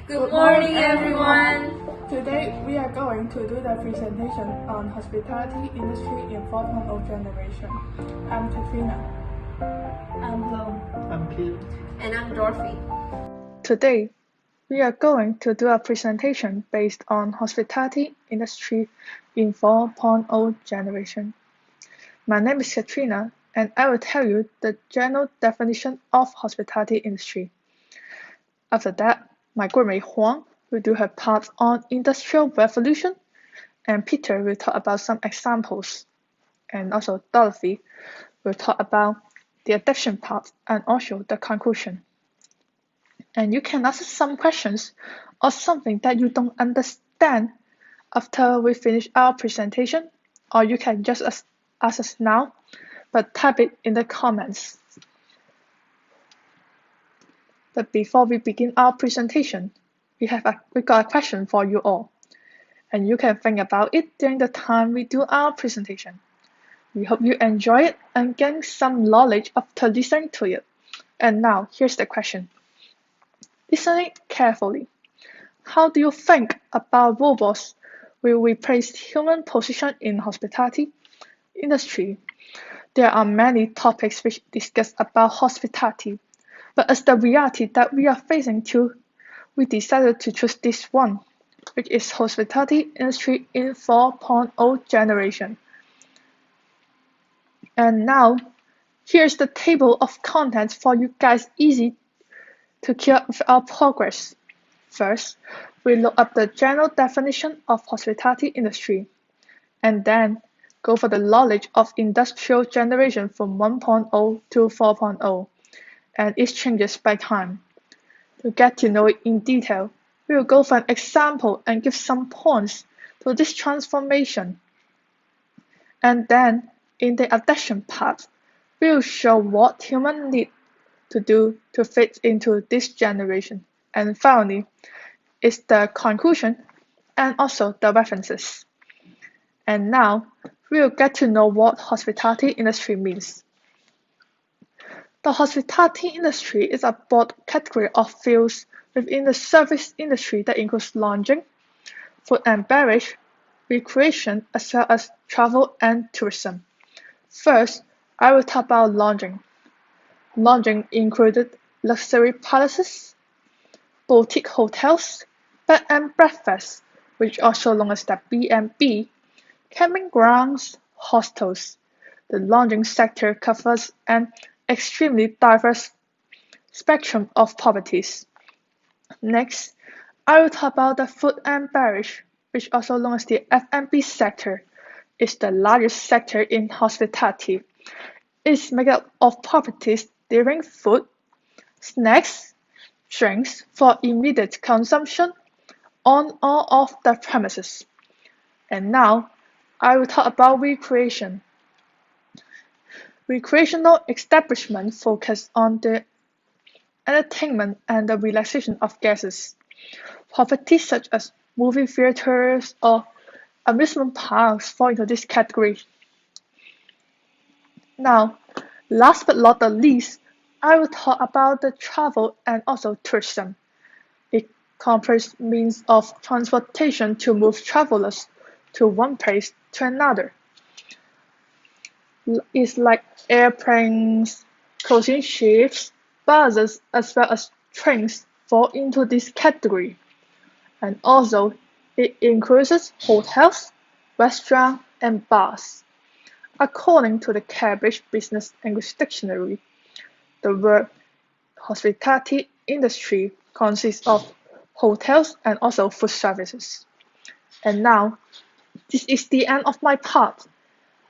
Good morning, everyone. Today we are going to do the presentation on hospitality industry in 4.0 generation. I'm Katrina. I'm Bloom. I'm Pete. And I'm Dorothy. Today we are going to do a presentation based on hospitality industry in 4.0 generation. My name is Katrina and I will tell you the general definition of hospitality industry. After that, my groupmate Huang will do her part on Industrial Revolution, and Peter will talk about some examples, and also Dorothy will talk about the addiction part and also the conclusion. And you can ask some questions or something that you don't understand after we finish our presentation, or you can just ask us now, but type it in the comments. But before we begin our presentation, we got a question for you all, and you can think about it during the time we do our presentation. We hope you enjoy it and gain some knowledge after listening to it. And now, here's the question. Listen carefully. How do you think about robots will replace human position in hospitality industry? There are many topics which discuss about hospitality, but as the reality that we are facing to, we decided to choose this one, which is hospitality industry in 4.0 generation. And now, here's the table of contents for you guys easy to keep up with our progress. First, we look up the general definition of hospitality industry, and then go for the knowledge of industrial generation from 1.0 to 4.0, and it changes by time. To get to know it in detail, we will go for an example and give some points to this transformation. And then, in the addition part, we will show what humans need to do to fit into this generation. And finally, is the conclusion and also the references. And now, we will get to know what hospitality industry means. The hospitality industry is a broad category of fields within the service industry that includes lodging, food and beverage, recreation, as well as travel and tourism. First, I will talk about lodging. Lodging included luxury palaces, boutique hotels, bed and breakfast, which also known as the B&B, camping grounds, hostels. The lodging sector covers an extremely diverse spectrum of properties. Next, I will talk about the food and beverage, which also known as the F&B sector. It's the largest sector in hospitality. It is made up of properties delivering food, snacks, drinks for immediate consumption on or off the premises. And now, I will talk about recreation. Recreational establishments focus on the entertainment and the relaxation of guests. Properties such as movie theaters or amusement parks fall into this category. Now, last but not the least, I will talk about the travel and also tourism. It comprises means of transportation to move travelers to one place to another. It's like airplanes, cruising ships, buses, as well as trains fall into this category. And also, it includes hotels, restaurants, and bars. According to the Cambridge Business English Dictionary, the word hospitality industry consists of hotels and also food services. And now, this is the end of my part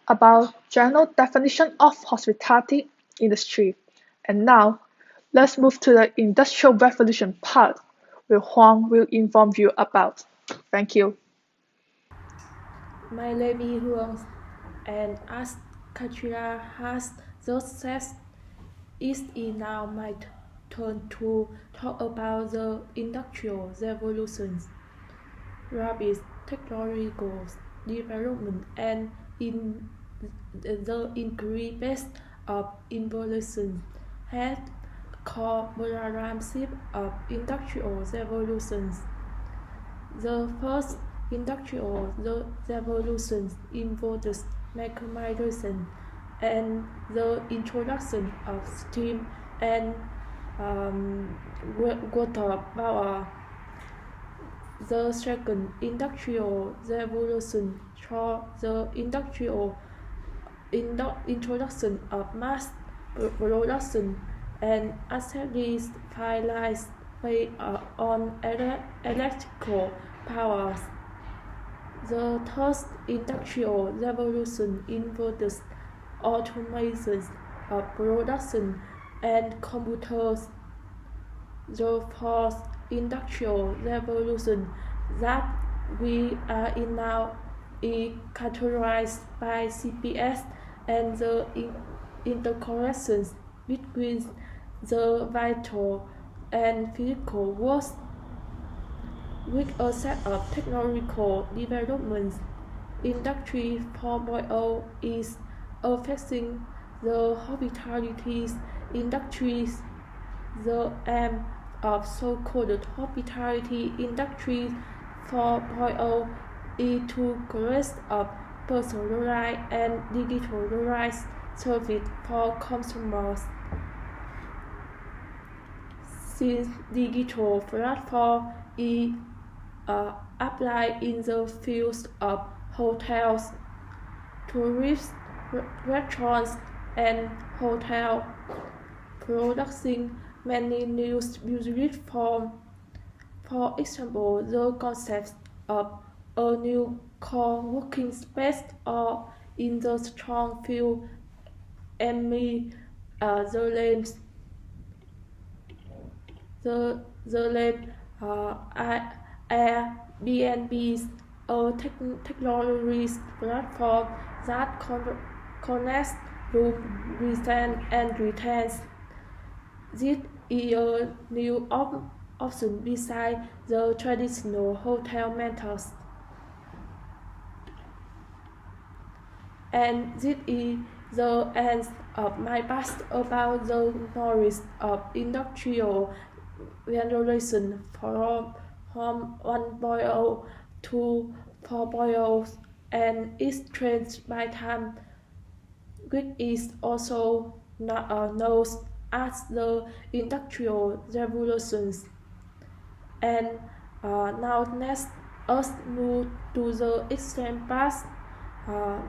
about general definition of hospitality industry. And now, let's move to the Industrial Revolution part, where Huang will inform you about. Thank you. My name is Huang, and as Katrina has just said, it is now my turn to talk about the Industrial Revolution, rapid technological development, and in the increased pace of innovation has commemorative of industrial revolutions. The first industrial revolution involved mechanization and the introduction of steam and water power. The second industrial revolution saw the introduction of mass production and assembly relies on electrical powers. The third industrial revolution involved automation of production and computers. The fourth industrial revolution that we are in now is characterized by CPS and the interconnections between the vital and physical worlds. With a set of technological developments, Industry 4.0 is affecting the hospitality industries. The aim of so-called hospitality industry 4.0 is to create a personalized and digitalized service for consumers. Since digital platform is applied in the fields of hotels, tourist restaurants, and hotel producing many new user forms. For example, the concept of a new co-working space or in the strong field emit the names. The name Airbnb, a technology platform that connects room rent and retains. This is a new option besides the traditional hotel methods. And this is the end of my past about the knowledge of industrial revolution from 1.0 to 4.0 and its trends by time, which is also known as the Industrial Revolutions. And now next, us move to the extreme past,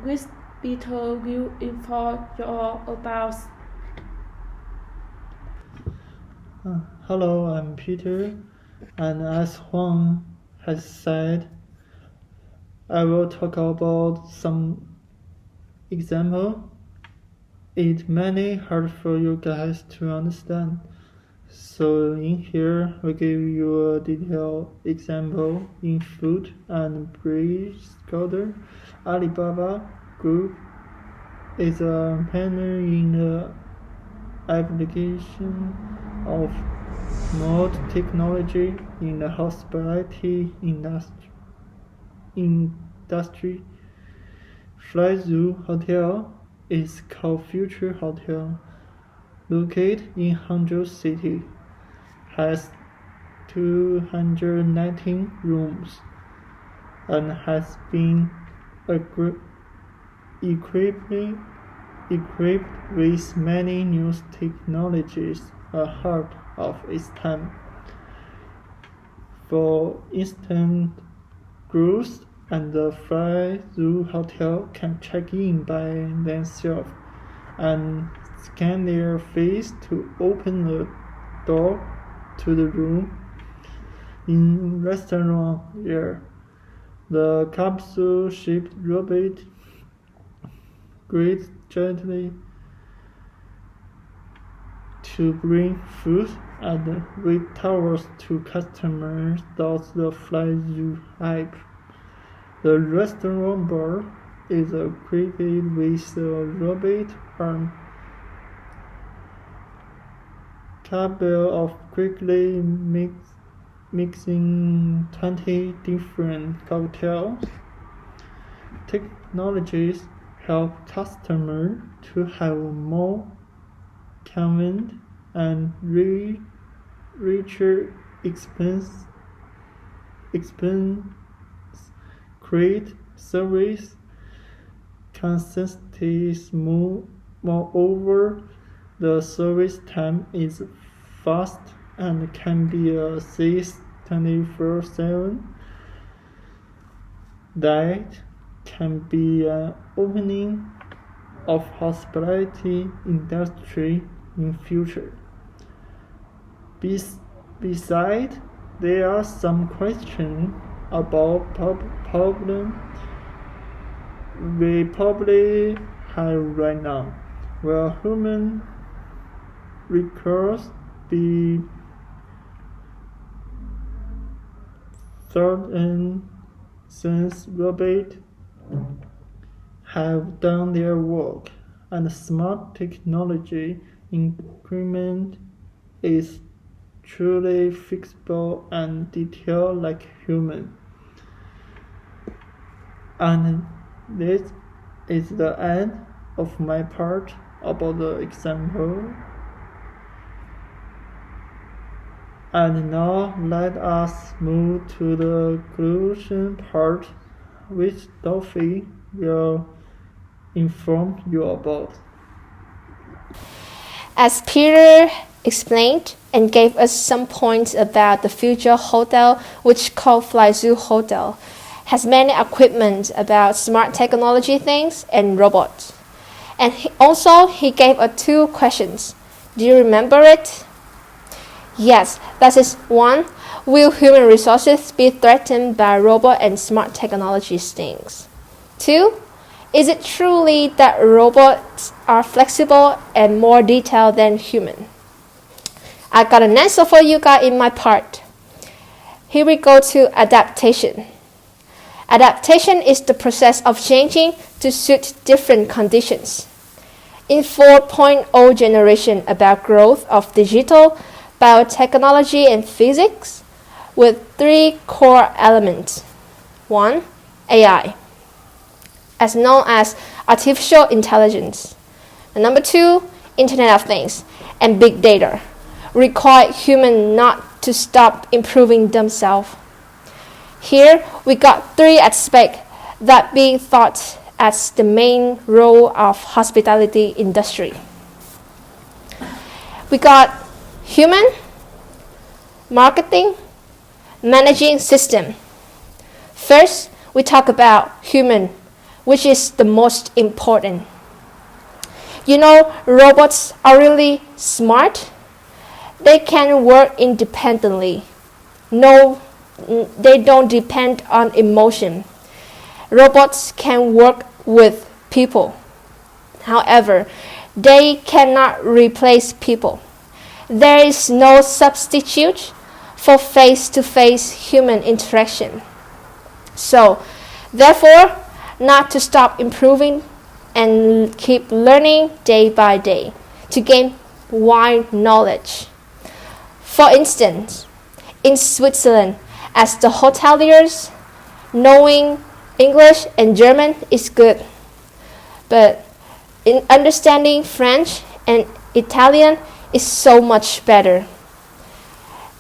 which Peter will inform you about. Hello, I'm Peter, and as Huang has said, I will talk about some example. It's many hard for you guys to understand. So in here, we give you a detailed example in food and pre-scoder. Alibaba Group is a pioneer in the application of mod technology in the hospitality industry. Flyzoo Hotel is called Future Hotel, located in Hangzhou City, has 219 rooms, and has been equipped with many new technologies ahead of its time. For instance, groups and the Flyzoo Hotel can check in by themselves and scan their face to open the door to the room. In restaurant here, the capsule-shaped robot greets gently to bring food and wait towels to customers without the Flyzoo app. The restaurant bar is equipped with a robot arm capable of quickly mixing 20 different cocktails. Technologies help customers to have more convenient and richer expense create service consistency. Moreover, the service time is fast and can be a 24/7. That can be an opening of hospitality industry in future. Besides, there are some questions about problem we probably have right now. Will human records be threatened since robots have done their work and smart technology increment is truly flexible and detailed like human. And this is the end of my part about the example. And now let us move to the conclusion part, which Dolphy will inform you about. As Peter explained and gave us some points about the future hotel, which called FlyZoo Hotel, has many equipment about smart technology things and robots. And he gave us 2 questions. Do you remember it? Yes, that is 1. Will human resources be threatened by robot and smart technology things? 2. Is it truly that robots are flexible and more detailed than human? I got an answer for you guys in my part. Here we go to adaptation. Adaptation is the process of changing to suit different conditions. In 4.0 generation about growth of digital, biotechnology and physics with 3 core elements. 1. AI, as known as artificial intelligence. And number 2, Internet of Things and big data, require humans not to stop improving themselves. Here we got 3 aspects that being thought as the main role of hospitality industry. We got human, marketing, managing system. First, we talk about human, which is the most important. You know, robots are really smart. They can work independently. No, they don't depend on emotion. Robots can work with people. However, they cannot replace people. There is no substitute for face-to-face human interaction. So, therefore, not to stop improving and keep learning day by day to gain wide knowledge. For instance, in Switzerland, as the hoteliers, knowing English and German is good, but in understanding French and Italian is so much better.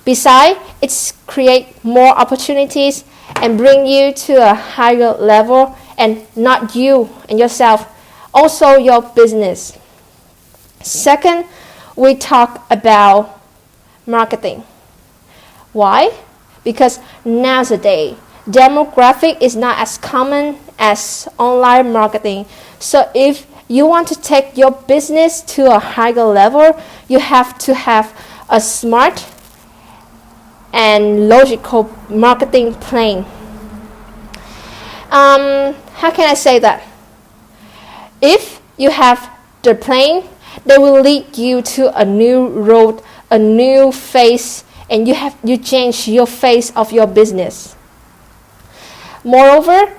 Besides, it creates more opportunities and bring you to a higher level, and not you and yourself, also your business. Second, we talk about marketing. Why? Because nowadays, demographic is not as common as online marketing. So if you want to take your business to a higher level, you have to have a smart and logical marketing plan. How can I say that? If you have the plan, they will lead you to a new road, a new phase, and you change your face of your business. Moreover,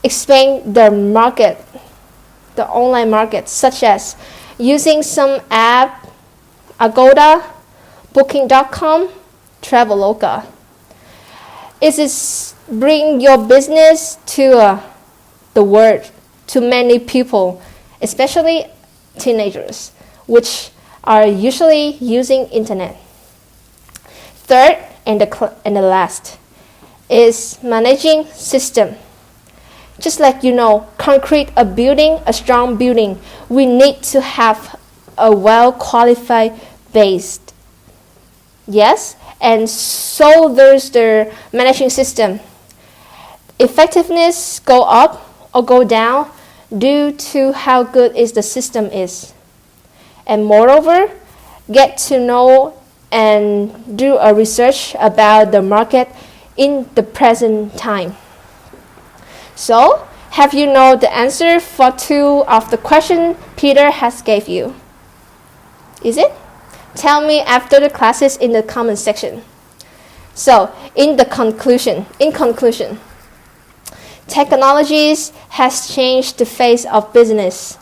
expand the market, the online market, such as using some app, Agoda, Booking.com, Traveloka. It is bring your business to the world, to many people, especially teenagers, which are usually using internet. Third and the last is managing system. Just like concrete a building, a strong building, we need to have a well-qualified base. Yes, and so there's the managing system. Effectiveness go up or go down due to how good is the system is. And moreover, get to know and do a research about the market in the present time. So, have you know the answer for 2 of the question Peter has gave you? Is it? Tell me after the classes in the comment section. So, in conclusion, technologies has changed the face of business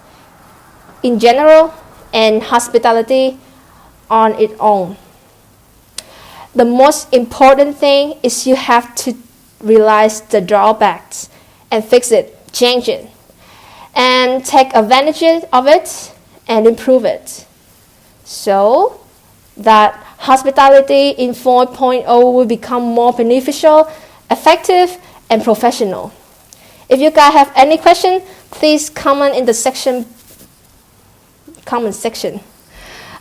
in general and hospitality on its own. The most important thing is you have to realize the drawbacks and fix it, change it, and take advantage of it and improve it. So that hospitality in 4.0 will become more beneficial, effective, and professional. If you guys have any question, please comment in the comment section.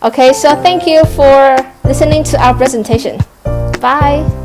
Okay, so thank you for listening to our presentation. Bye.